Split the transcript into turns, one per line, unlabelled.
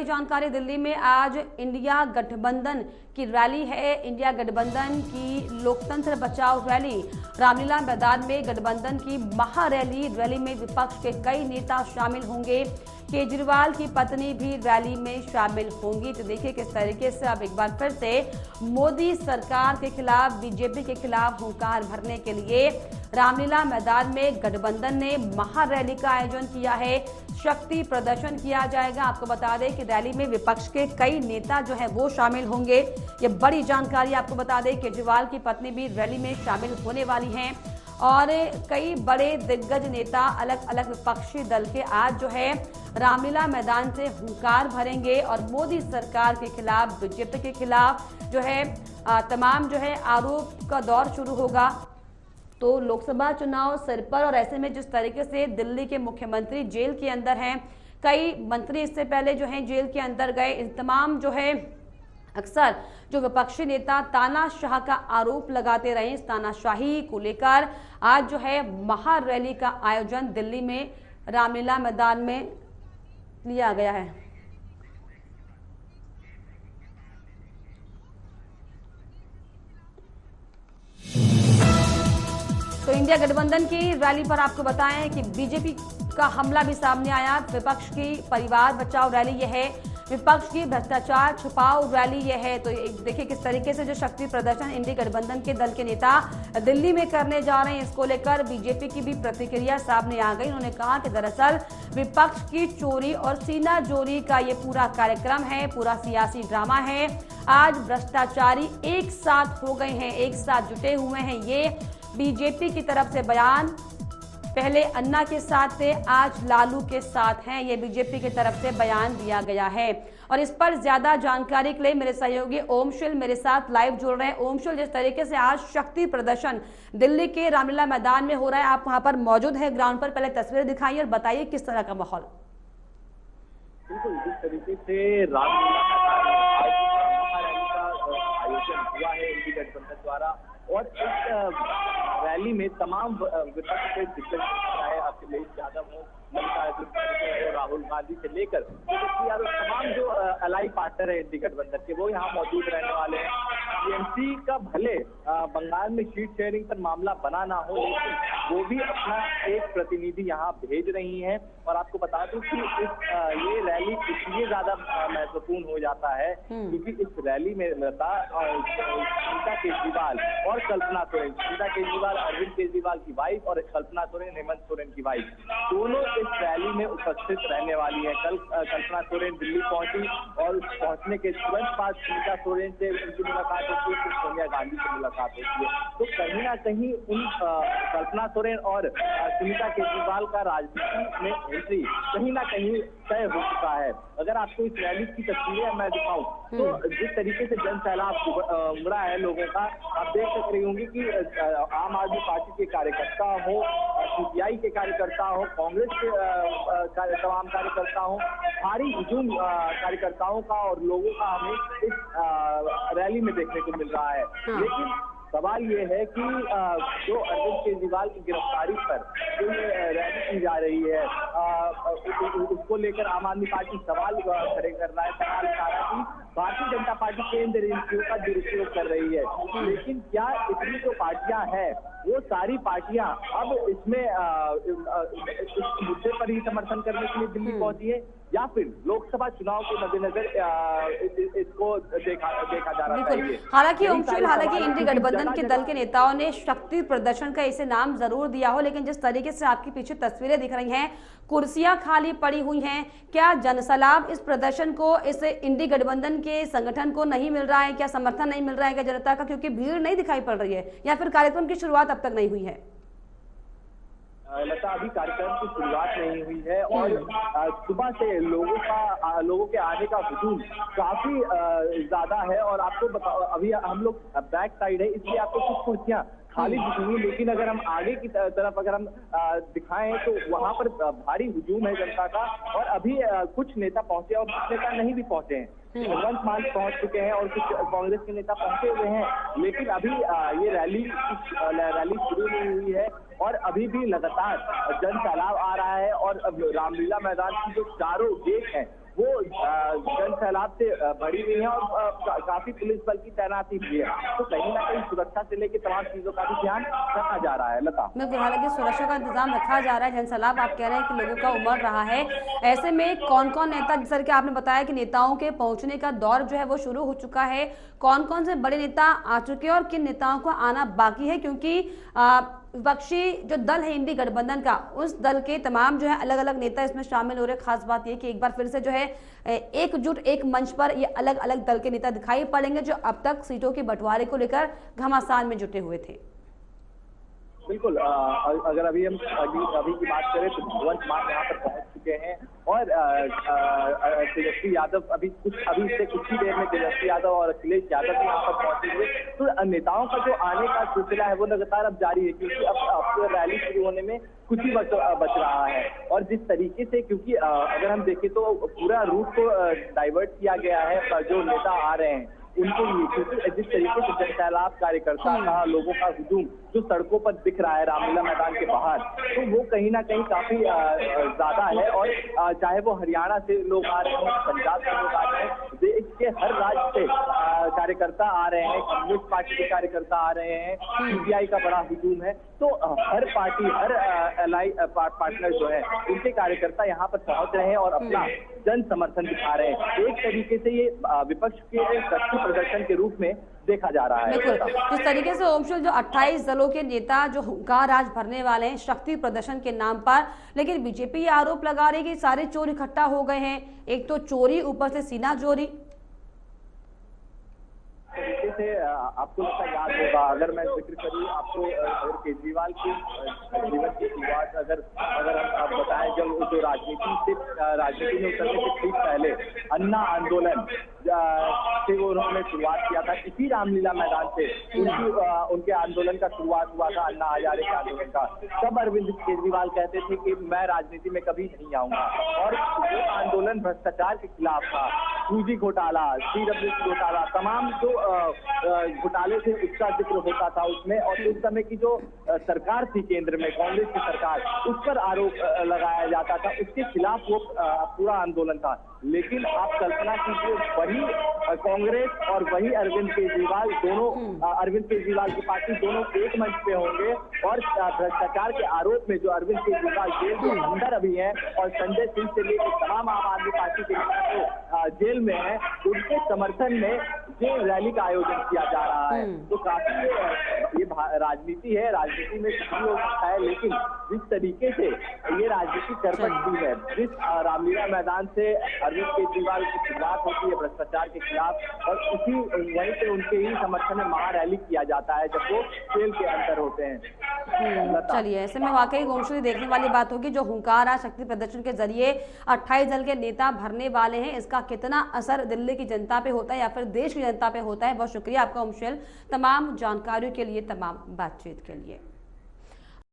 बड़ी जानकारी दिल्ली में आज इंडिया गठबंधन की रैली है। इंडिया गठबंधन की लोकतंत्र बचाओ रैली रामलीला मैदान में गठबंधन की रैली में विपक्ष के कई नेता शामिल होंगे। केजरीवाल की पत्नी भी रैली में शामिल होंगी। तो देखिए किस तरीके से अब एक बार फिर से मोदी सरकार के खिलाफ, बीजेपी के खिलाफ हुंकार भरने के लिए रामलीला मैदान में गठबंधन ने महारैली का आयोजन किया है। शक्ति प्रदर्शन किया जाएगा। आपको बता दें कि रैली में विपक्ष के कई नेता जो है वो शामिल होंगे। ये बड़ी जानकारी आपको बता दें, केजरीवाल की पत्नी भी रैली में शामिल होने वाली हैं और कई बड़े दिग्गज नेता अलग अलग विपक्षी दल के आज जो है रामलीला मैदान से हुंकार भरेंगे और मोदी सरकार के खिलाफ, बीजेपी के खिलाफ जो है तमाम जो है आरोप का दौर शुरू होगा। तो लोकसभा चुनाव सिर पर और ऐसे में जिस तरीके से दिल्ली के मुख्यमंत्री जेल के अंदर हैं, कई मंत्री इससे पहले जो हैं जेल के अंदर गए, इन तमाम जो है अक्सर जो विपक्षी नेता तानाशाह का आरोप लगाते रहे, इस तानाशाही को लेकर आज जो है महारैली का आयोजन दिल्ली में रामलीला मैदान में लिया गया है। तो इंडिया गठबंधन की रैली पर आपको बताएं कि बीजेपी का हमला भी सामने आया। विपक्ष की परिवार बचाओ रैली यह है, विपक्ष की भ्रष्टाचार छुपाओ रैली यह है। तो देखिए किस तरीके से जो शक्ति प्रदर्शन इंडिया गठबंधन के दल के नेता दिल्ली में करने जा रहे हैं, इसको लेकर बीजेपी की भी प्रतिक्रिया सामने आ गई। उन्होंने कहा कि दरअसल विपक्ष की चोरी और सीना जोरी का ये पूरा कार्यक्रम है, पूरा सियासी ड्रामा है। आज भ्रष्टाचारी एक साथ हो गए हैं, एक साथ जुटे हुए हैं। ये बीजेपी की तरफ से बयान, पहले अन्ना के साथ थे, आज लालू के साथ हैं, ये बीजेपी की तरफ से बयान दिया गया है। और इस पर ज्यादा जानकारी के लिए मेरे सहयोगी ओमशिल मेरे साथ लाइव जुड़ रहे हैं। ओमशिल, जिस तरीके से आज शक्ति प्रदर्शन दिल्ली के रामलीला मैदान में हो रहा है, आप वहां पर मौजूद है ग्राउंड पर, पहले तस्वीरें दिखाइए और बताइए किस तरह का माहौल।
बिल्कुल, जिस तरीके से रामलीला मैदान का आयोजन हुआ है इंडिया गठबंधन द्वारा और इस रैली में तमाम विपक्ष के दिग्गज, चाहे अखिलेश यादव हो, मल्लिकार्जुन राहुल गांधी से लेकर तमाम जो अलाई पार्टनर है इंडिया गठबंधन के, वो यहाँ मौजूद रहने वाले हैं। टीएमसी का भले बंगाल में सीट शेयरिंग पर मामला बना ना हो, लेकिन वो भी अपना एक प्रतिनिधि यहाँ भेज रही हैं। और आपको बता दूं कि ये रैली इसलिए ज्यादा महत्वपूर्ण हो जाता है क्योंकि इस रैली में सुनीता केजरीवाल और कल्पना सोरेन, सुनीता केजरीवाल अरविंद केजरीवाल की वाइफ और कल्पना सोरेन हेमंत सोरेन की वाइफ, दोनों इस रैली में उपस्थित रहने वाली है। कल कल्पना सोरेन दिल्ली पहुंची और पहुंचने के तुरंत बाद सुनीता सोरेन से उनकी मुलाकात होती है, फिर सोनिया गांधी से मुलाकात होती है। तो कहीं ना कहीं उन कल्पना सोरेन और सुनीता केजरीवाल का राजनीति में एंट्री कहीं ना कहीं तय हो चुका है। अगर आपको इस रैली की तस्वीरें मैं दिखाऊं तो जिस तरीके से जन सैलाब उमड़ा है लोगों का, आप देख सक रही होंगी कि आम आदमी पार्टी के कार्यकर्ता हो, सीपीआई के कार्यकर्ता हो, कांग्रेस के तमाम कार्यकर्ता हो, भारी हुजूम कार्यकर्ताओं का और लोगों का हमें इस रैली में देखने को मिल रहा है। लेकिन सवाल ये है कि जो अरविंद केजरीवाल की गिरफ्तारी पर जो रैली की जा रही है, उसको लेकर आम आदमी पार्टी सवाल खड़े कर रहा है, सवाल उठा रहा है कि भारतीय जनता पार्टी केंद्र एजेंसियों का दुरुपयोग कर रही है। लेकिन क्या इतनी जो पार्टियां हैं वो सारी पार्टियां अब इसमें इस मुद्दे पर ही समर्थन करने के लिए दिल्ली पहुंची है या फिर लोकसभा चुनाव के मद्देनजर इसको देखा जा रहा है।
हालांकि इंडिया गठबंधन के दल के नेताओं ने शक्ति प्रदर्शन का इसे नाम जरूर दिया हो, लेकिन जिस तरीके से आपके पीछे तस्वीरें दिख रही हैं, कुर्सियां खाली पड़ी हुई हैं, क्या जनसलाब इस प्रदर्शन को, इस इंडिया गठबंधन के संगठन को नहीं मिल रहा है? क्या समर्थन नहीं मिल रहा है क्या जनता का, क्योंकि भीड़ नहीं दिखाई पड़ रही है, या फिर कार्यक्रम की शुरुआत अब तक नहीं हुई है?
लता, अभी कार्यक्रम की शुरुआत नहीं हुई है और सुबह से लोगों के आने का हुजूम काफी ज्यादा है। और आपको बताओ, अभी हम लोग बैक साइड है इसलिए आपको कुछ कुर्सियां खाली दिखेंगी, लेकिन अगर हम आगे की तरफ अगर हम दिखाएं तो वहां पर भारी हुजूम है जनता का। और अभी कुछ नेता पहुंचे और कुछ नेता नहीं भी पहुंचे हैं। भगवंत मान पहुंच चुके हैं और कुछ कांग्रेस के नेता पहुंचे हुए हैं, लेकिन अभी ये रैली शुरू नहीं हुई है और अभी भी लगातार जन सैलाब आ रहा है। और रामलीला मैदान की जो चारों गेट है वो सैलाब से भरी हुई है और काफी पुलिस बल की तैनाती भी है। तो कहीं ना कहीं सुरक्षा से लेकर तमाम चीजों का भी ध्यान रखा जा रहा है। लता,
बिल्कुल, हालांकि सुरक्षा का इंतजाम रखा जा रहा है। जनसैलाब आप कह रहे हैं कि लोगों का उमड़ रहा है, ऐसे में कौन कौन नेता, जिस तरह के आपने बताया कि नेताओं के पहुंचने का दौर जो है वो शुरू हो चुका है, कौन कौन से बड़े नेता आ चुके हैं और किन नेताओं को आना बाकी है? क्योंकि विपक्षी जो दल है इंडी गठबंधन का, उस दल के तमाम जो है अलग अलग नेता इसमें शामिल हो रहे हैं। खास बात यह कि एक बार फिर से जो है एकजुट एक मंच पर ये अलग अलग दल के नेता दिखाई पड़ेंगे जो अब तक सीटों के बंटवारे को लेकर घमासान में जुटे हुए थे।
बिल्कुल, अगर अभी हम अभी की बात करें तो भगवंत मान यहाँ पर पहुंच चुके हैं और तेजस्वी यादव अभी से कुछ ही देर में तेजस्वी यादव और अखिलेश यादव भी यहाँ पर पहुंचेंगे। तो नेताओं का जो आने का सिलसिला है वो लगातार अब जारी है, क्योंकि अब रैली शुरू होने में कुछ ही बच रहा है। और जिस तरीके से, क्योंकि अगर हम देखें तो पूरा रूट को डाइवर्ट किया गया है जो नेता आ रहे हैं उनके लिए, क्योंकि जिस तरीके से जनसैलाब कार्यकर्ता का लोगों का हुजूम जो सड़कों पर दिख रहा है रामलीला मैदान के बाहर, तो वो कहीं ना कहीं काफी ज्यादा है। और चाहे वो हरियाणा से लोग आ रहे हैं, पंजाब से लोग आ रहे हैं, देश के हर राज्य से कार्यकर्ता आ रहे हैं, कम्युनिस्ट पार्टी के कार्यकर्ता आ रहे हैं, सीपीआई का बड़ा हुजूम है। तो हर पार्टी, हर एलाई पार्टनर जो है उनके कार्यकर्ता यहाँ पर पहुंच रहे हैं और अपना जन समर्थन दिखा रहे हैं। एक तरीके से ये विपक्ष के शक्ति प्रदर्शन के रूप में देखा जा रहा है।
बिल्कुल, जिस तरीके से ओमशुल जो 28 दलों के नेता जो हुंकार आज भरने वाले हैं शक्ति प्रदर्शन के नाम पर, लेकिन बीजेपी आरोप लगा रही है कि सारे चोर इकट्ठा हो गए हैं, एक तो चोरी, ऊपर से सीना चोरी।
तरीके से आपको लगता याद होगा, अगर मैं जिक्र करूँ आपको, अगर केजरीवाल के जीवन की शुरुआत अगर हम बताएं, जब जो राजनीति में उतरने से ठीक पहले अन्ना आंदोलन से वो उन्होंने शुरुआत किया था, इसी रामलीला मैदान से उनके आंदोलन का शुरुआत हुआ था, अन्ना हजारे के आंदोलन का। तब अरविंद केजरीवाल कहते थे कि मैं राजनीति में कभी नहीं आऊंगा, और वो आंदोलन भ्रष्टाचार के खिलाफ था। सूजी घोटाला, CWC घोटाला, तमाम जो घोटाले थे उसका जिक्र होता था उसमें, और उस समय की जो सरकार थी केंद्र में, कांग्रेस की सरकार, उस पर आरोप लगाया जाता था, उसके खिलाफ वो पूरा आंदोलन था। लेकिन आप कल्पना कीजिए, वही कांग्रेस और वही अरविंद केजरीवाल, दोनों अरविंद केजरीवाल की पार्टी दोनों एक मंच पे होंगे, और भ्रष्टाचार के आरोप में जो अरविंद केजरीवाल जेल के अंदर अभी है और संजय सिंह से लेकर तमाम आम आदमी पार्टी के नेता जो जेल में है, उनके समर्थन में ये रैली का आयोजन किया जा रहा है। तो काफी ये राजनीति है, राजनीति में कुछ भी हो सकता है, लेकिन जिस तरीके से ये राजनीति करपटती है, जिस रामलीला मैदान से अरविंद केजरीवाल की शुरुआत होती है भ्रष्टाचार के खिलाफ, और वहीं से उनके ही समर्थन में महारैली किया जाता है जब वो जेल के अंदर होते हैं।
चलिए, ऐसे में वाकई गोमशुली देखने वाली बात होगी, जो हुंकार आज शक्ति प्रदर्शन के जरिए 28 दल के नेता भरने वाले हैं, इसका कितना असर दिल्ली की जनता पे होता है या फिर देश की जनता पे होता है। बहुत शुक्रिया आपका ओमशुल, तमाम जानकारियों के लिए, तमाम बातचीत के लिए।